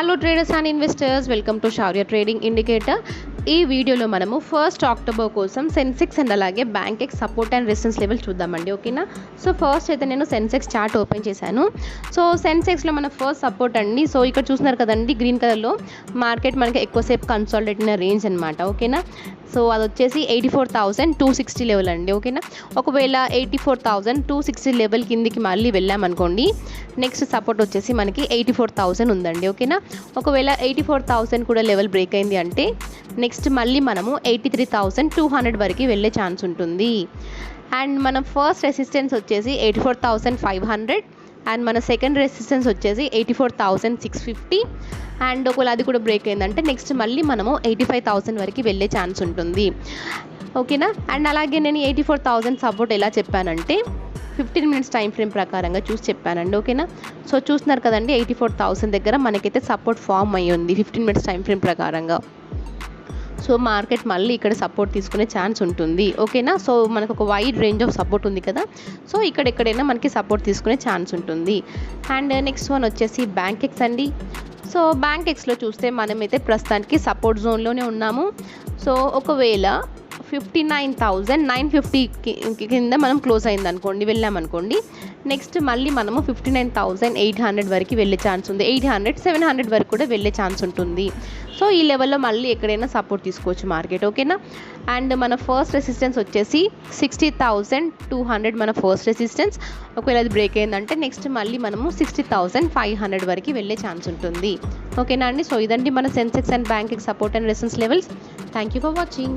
Hello traders and investors, welcome to Shaurya trading indicator. ఈ వీడియోలో మనము 1 అక్టోబర్ కోసం సెన్సెక్స్ అండ్ అలాగే bank X support and resistance level చూద్దామండి. ఓకేనా. సో ఫస్ట్ అయితే నేను సెన్సెక్స్ చార్ట్ ఓపెన్ చేశాను. సో సెన్సెక్స్లో మన ఫస్ట్ సపోర్ట్ అండి. సో ఇక్కడ చూస్తున్నారు కదండి, గ్రీన్ కలర్లో మార్కెట్ మనకి ఎక్కువసేపు కన్సాలిడేట్ అయిన రేంజ్ అనమాట. ఓకేనా. సో అది వచ్చేసి 84,260 లెవెల్ అండి. ఓకేనా. ఒకవేళ 84,260 లెవెల్ కిందికి మళ్ళీ వెళ్ళామనుకోండి, నెక్స్ట్ సపోర్ట్ వచ్చేసి మనకి 84,000 ఉందండి. ఓకేనా. ఒకవేళ 84,000 కూడా లెవెల్ బ్రేక్ అయింది అంటే నెక్స్ట్ మళ్ళీ మనము 83,200 వరకు వెళ్ళే ఛాన్స్ ఉంటుంది. అండ్ మన ఫస్ట్ రెసిస్టెన్స్ వచ్చేసి 84,500 అండ్ మన సెకండ్ రెసిస్టెన్స్ వచ్చేసి 84,650. అండ్ ఒకవేళ అది కూడా బ్రేక్ అయిందంటే నెక్స్ట్ మళ్ళీ మనము 85,000 వరకు వెళ్ళే ఛాన్స్ ఉంటుంది. ఓకేనా. అండ్ అలాగే నేను 84,000 సపోర్ట్ ఎలా చెప్పానంటే 15 మినిట్స్ టైం ఫ్రేమ్ ప్రకారంగా చూసి చెప్పానండి. ఓకేనా. సో చూస్తున్నారు కదండి, 84,000 దగ్గర మనకైతే సపోర్ట్ ఫామ్ అయ్యి ఉంది 15 మినిట్స్ టైం ఫ్రేమ్ ప్రకారంగా. సో మార్కెట్ మళ్ళీ ఇక్కడ సపోర్ట్ తీసుకునే ఛాన్స్ ఉంటుంది. ఓకేనా. సో మనకు ఒక వైడ్ రేంజ్ ఆఫ్ సపోర్ట్ ఉంది కదా, సో ఎక్కడైనా మనకి సపోర్ట్ తీసుకునే ఛాన్స్ ఉంటుంది. అండ్ నెక్స్ట్ వన్ వచ్చేసి బ్యాంక్ ఎక్స్ అండి. సో బ్యాంక్ ఎక్స్లో చూస్తే మనమైతే ప్రస్తుతానికి సపోర్ట్ జోన్లోనే ఉన్నాము. సో ఒకవేళ 59,950 కింద మనం క్లోజ్ అయింది అనుకోండి, వెళ్ళామనుకోండి, నెక్స్ట్ మళ్ళీ మనము 59,800 వరకు వెళ్ళే ఛాన్స్ ఉంది. 800, 700 వరకు కూడా వెళ్ళే ఛాన్స్ ఉంటుంది. సో ఈ లెవెల్లో మళ్ళీ ఎక్కడైనా సపోర్ట్ తీసుకోవచ్చు మార్కెట్. ఓకేనా. అండ్ మన ఫస్ట్ రెసిస్టెన్స్ వచ్చేసి 60,200 మన ఫస్ట్ రెసిస్టెన్స్. ఒకవేళ అది బ్రేక్ అయిందంటే నెక్స్ట్ మళ్ళీ మనము 60,500 వరకు వెళ్ళే ఛాన్స్ ఉంటుంది. ఓకేనా అండి. సో ఇదండి మన Sensex and bank support and resistance levels. Thank you for watching.